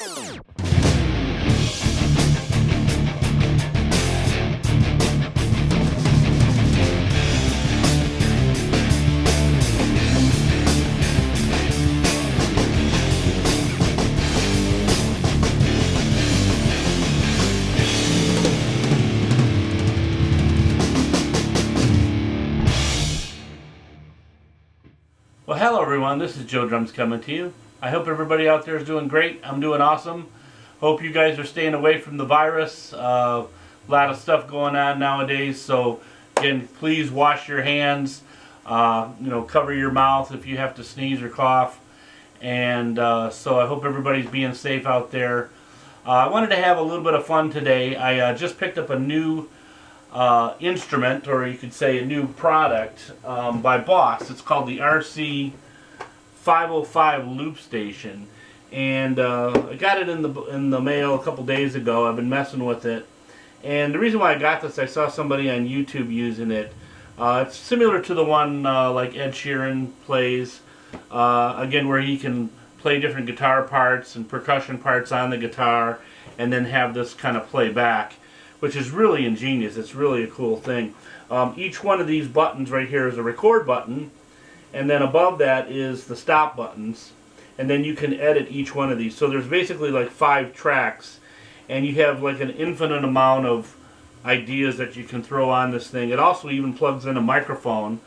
Well, hello everyone, this is Joe Drums coming to you. I hope everybody out there is doing great. I'm doing awesome. Hope you guys are staying away from the virus. A lot of stuff going on nowadays, so again, please wash your hands. Cover your mouth if you have to sneeze or cough. And so I hope everybody's being safe out there. I wanted to have a little bit of fun today. I just picked up a new instrument, or you could say a new product by Boss. It's called the RC-505 loop station, and I got it in the mail a couple days ago. I've been messing with it, and the reason why I got this, I saw somebody on YouTube using it. It's similar to the one like Ed Sheeran plays, again, where he can play different guitar parts and percussion parts on the guitar and then have this kind of play back, which is really ingenious. It's really a cool thing. Each one of these buttons right here is a record button, and then above that is the stop buttons, and then you can edit each one of these. So there's basically like 5 tracks, and you have like an infinite amount of ideas that you can throw on this thing. It also even plugs in a microphone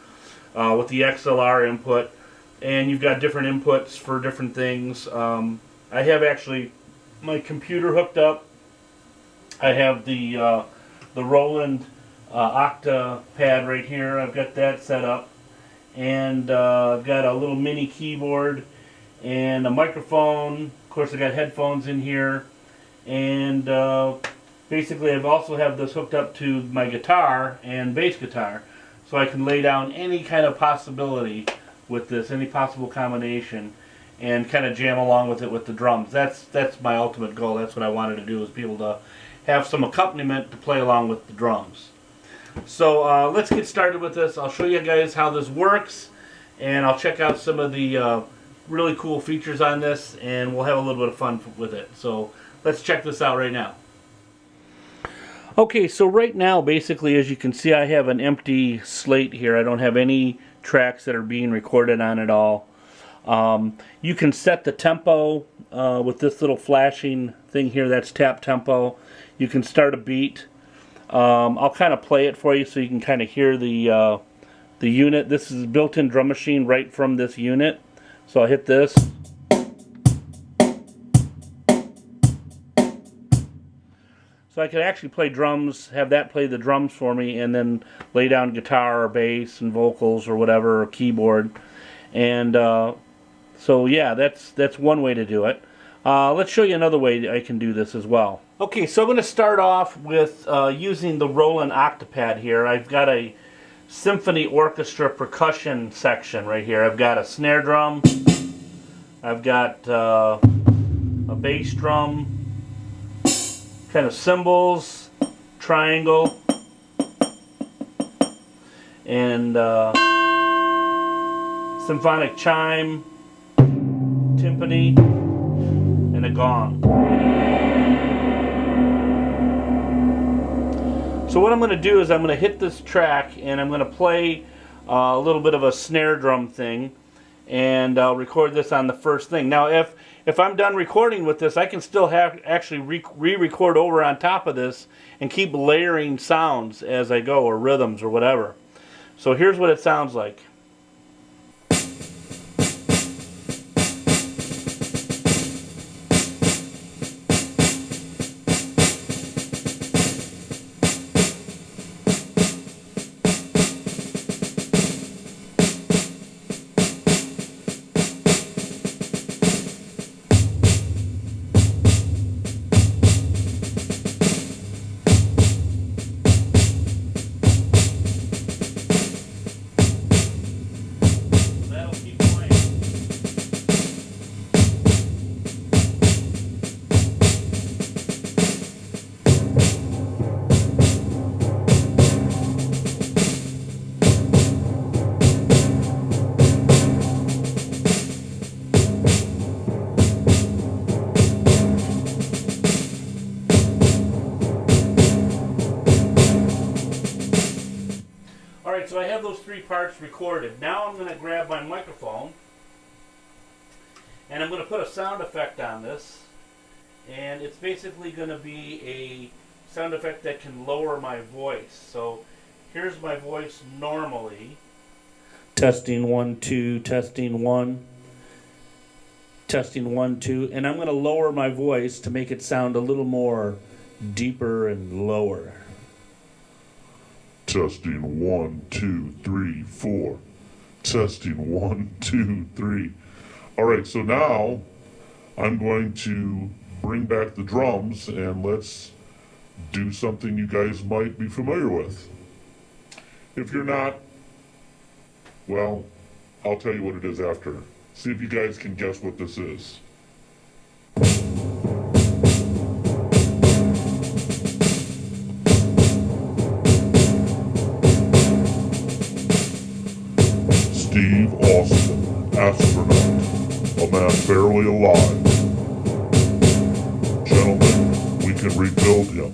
with the XLR input, and you've got different inputs for different things. I have actually my computer hooked up. I have the Roland Octa pad right here. I've got that set up, and I've got a little mini keyboard and a microphone. Of course, I got headphones in here, and basically I've also have this hooked up to my guitar and bass guitar, so I can lay down any kind of possibility with this, any possible combination, and kind of jam along with it with the drums. That's my ultimate goal. That's what I wanted to do, is be able to have some accompaniment to play along with the drums. So let's get started with this. I'll show you guys how this works, and I'll check out some of the really cool features on this, and we'll have a little bit of fun with it. So let's check this out right now. Okay, so right now, basically, as you can see, I have an empty slate here. I don't have any tracks that are being recorded on at all. You can set the tempo with this little flashing thing here. That's tap tempo. You can start a beat. I'll kind of play it for you so you can kind of hear the unit. This is a built-in drum machine right from this unit. So I'll hit this. So I could actually play drums, have that play the drums for me, and then lay down guitar or bass and vocals or whatever, or keyboard. And so yeah, that's one way to do it. Let's show you another way I can do this as well. Okay, so I'm going to start off with using the Roland Octapad here. I've got a symphony orchestra percussion section right here. I've got a snare drum, I've got a bass drum, kind of cymbals, triangle, and symphonic chime, timpani, and a gong. So what I'm going to do is I'm going to hit this track, and I'm going to play a little bit of a snare drum thing, and I'll record this on the first thing. Now if I'm done recording with this, I can still actually re-record over on top of this and keep layering sounds as I go, or rhythms or whatever. So here's what it sounds like. so I have those three parts recorded. Now I'm going to grab my microphone and I'm going to put a sound effect on this, and it's basically going to be a sound effect that can lower my voice. So here's my voice normally. Testing 1 2, testing 1, testing 1 2, and I'm going to lower my voice to make it sound a little more deeper and lower. Testing 1 2 3 4. Testing 1 2 3. All right, so now I'm going to bring back the drums and let's do something you guys might be familiar with. If you're not, well, I'll tell you what it is after. See if you guys can guess what this is. Steve Austin, astronaut, a man barely alive. Gentlemen, we can rebuild him.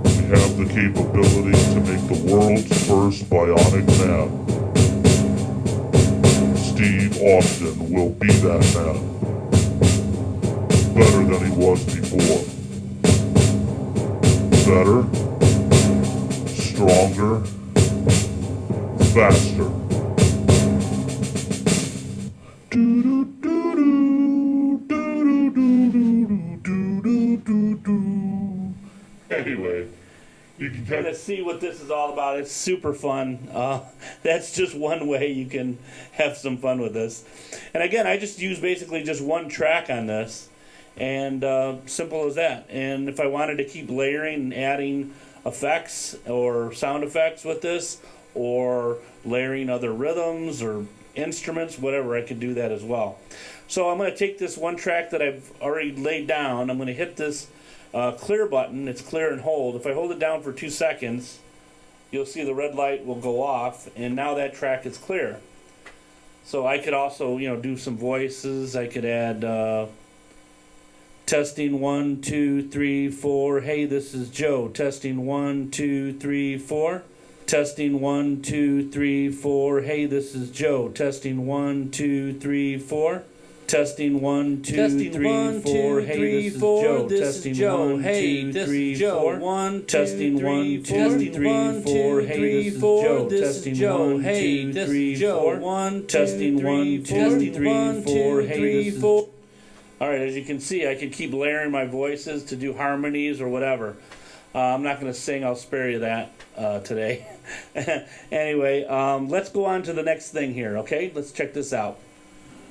We have the capability to make the world's first bionic man. Steve Austin will be that man. Better than he was before. Better, stronger, faster. Anyway, you can kind of see what this is all about. It's super fun. That's just one way you can have some fun with this. And again, I just use basically just one track on this, and simple as that. And if I wanted to keep layering and adding effects or sound effects with this, or layering other rhythms or instruments, whatever, I could do that as well. So I'm going to take this one track that I've already laid down. I'm going to hit this clear button. It's clear and hold. If I hold it down for 2 seconds, you'll see the red light will go off, and now that track is clear. So I could also, do some voices. I could add testing 1 2 3 4. Hey, this is Joe. Testing 1 2 3 4. Testing 1 2 3 4. Hey, this is Joe. Testing 1 2 3 4. Testing 1 2 3 4. Hey, this is Joe. Testing 1 2 3 4. Testing 1 2 3 4. Hey, this is Joe. Testing 1 2 3 4. Testing 1 2 3 4. Hey, this is. All right, as you can see, I could keep layering my voices to do harmonies or whatever. I'm not going to sing. I'll spare you that today. Anyway, let's go on to the next thing here, okay? Let's check this out.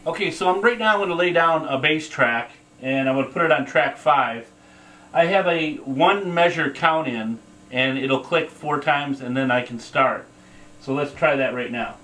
Okay, so right now I'm going to lay down a bass track, and I'm going to put it on track 5. I have a 1 measure count in, and it'll click 4 times, and then I can start. So let's try that right now.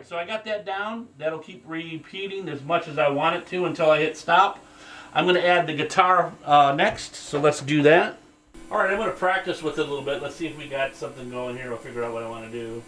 So I got that down. That'll keep repeating as much as I want it to until I hit stop. I'm going to add the guitar next, so let's do that. Alright, I'm going to practice with it a little bit. Let's see if we got something going here. I'll figure out what I want to do.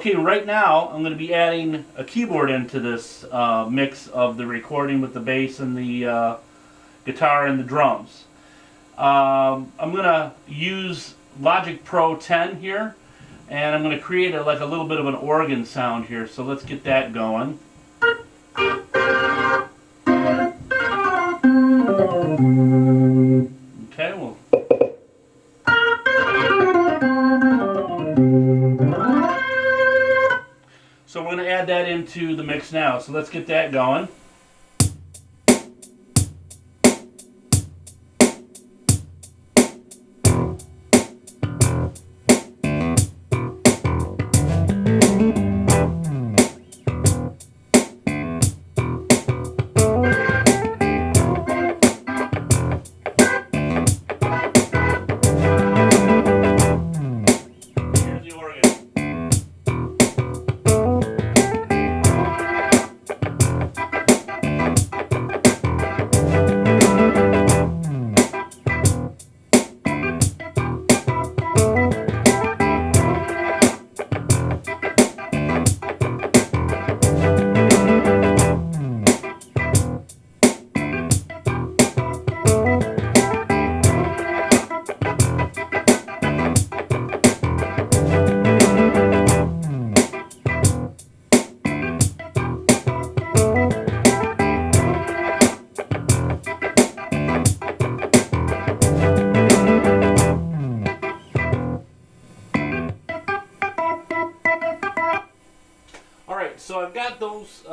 Okay, right now I'm going to be adding a keyboard into this mix of the recording with the bass and the guitar and the drums. I'm going to use Logic Pro 10 here, and I'm going to create like a little bit of an organ sound here. So let's get that going. Okay, well. So we're going to add that into the mix now. So let's get that going. So I've got those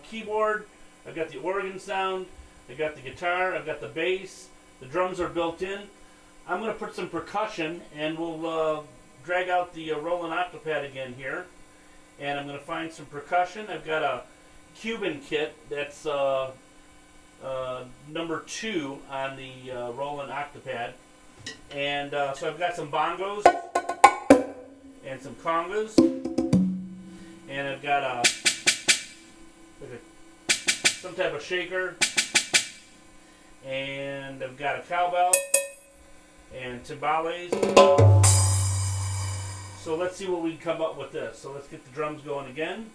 keyboard, I've got the organ sound, I've got the guitar, I've got the bass, the drums are built in. I'm going to put some percussion, and we'll drag out the Roland Octopad again here, and I'm going to find some percussion. I've got a Cuban kit that's number 2 on the Roland Octopad, and so I've got some bongos and some congas, and I've got some type of shaker, and I've got a cowbell and timbales. So let's see what we can come up with this. So let's get the drums going again.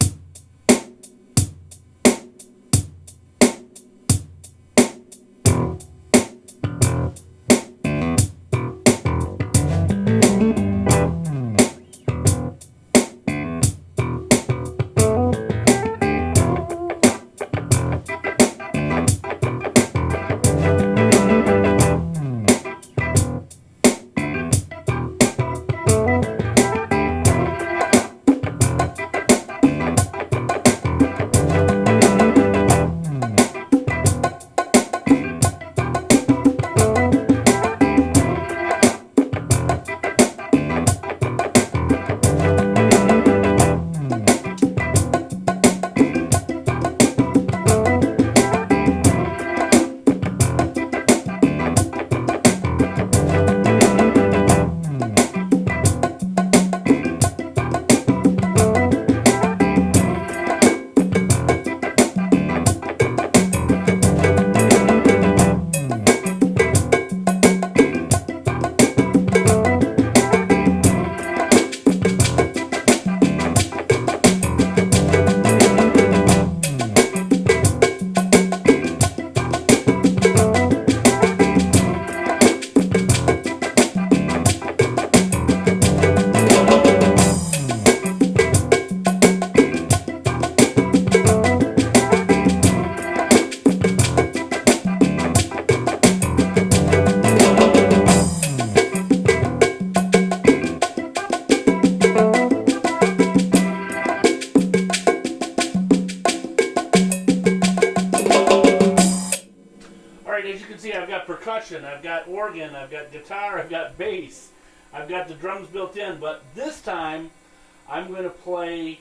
As you can see, I've got percussion, I've got organ, I've got guitar, I've got bass, I've got the drums built in, but this time I'm going to play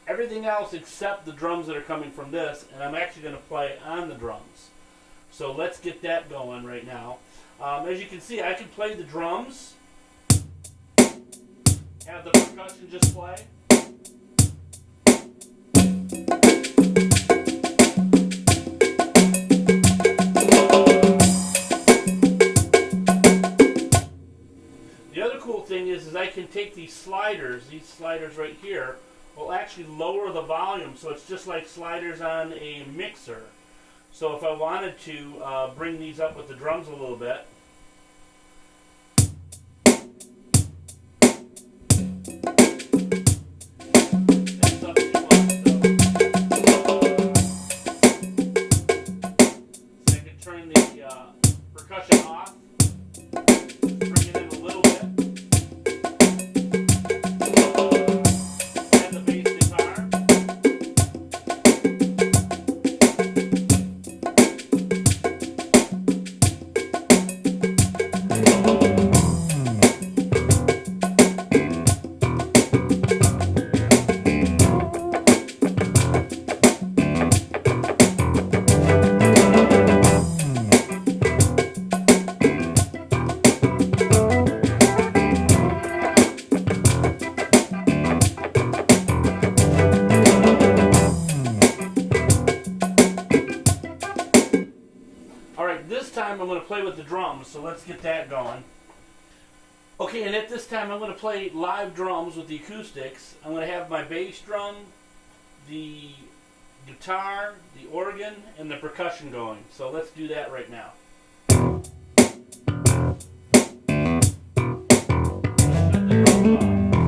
everything else except the drums that are coming from this, and I'm actually going to play on the drums. So let's get that going right now. As you can see, I can play the drums, have the percussion just play. The other cool cool thing is I can take these sliders right here, will actually lower the volume, so it's just like sliders on a mixer. So if I wanted to bring these up with the drums a little bit, that's up too much though. So I can turn the percussion off, bring it in a little bit, add the bass guitar. Alright, this time I'm going to play with the drums, so let's get that going. Okay, and at this time I'm going to play live drums with the acoustics. I'm going to have my bass drum, the guitar, the organ, and the percussion going. So let's do that right now. Shut the drums off.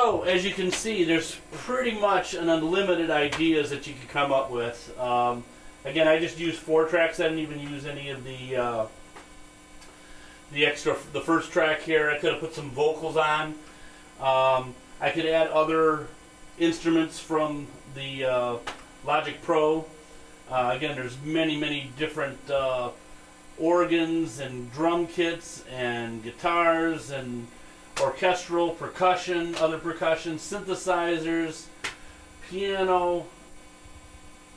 So, as you can see, there's pretty much an unlimited ideas that you can come up with. Again, I just used 4 tracks. I didn't even use any of the extra, the first track here. I could have put some vocals on. I could add other instruments from the Logic Pro. Again, there's many different organs and drum kits and guitars and orchestral, percussion, other percussion, synthesizers, piano.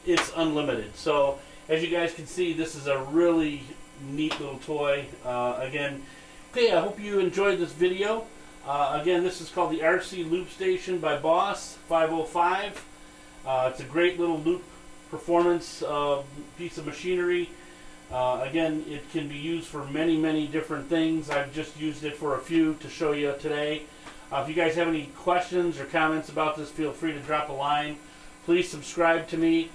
It's unlimited. So as you guys can see, this is a really neat little toy. Again, okay, I hope you enjoyed this video. Again, this is called the RC Loop Station by Boss 505. It's a great little loop performance piece of machinery. Again, it can be used for many different things. I've just used it for a few to show you today. If you guys have any questions or comments about this, feel free to drop a line. Please subscribe to me.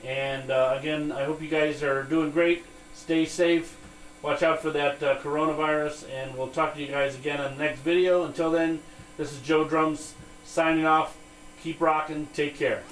And again, I hope you guys are doing great. Stay safe. Watch out for that coronavirus. And we'll talk to you guys again on the next video. Until then, this is Joe Drums signing off. Keep rocking. Take care.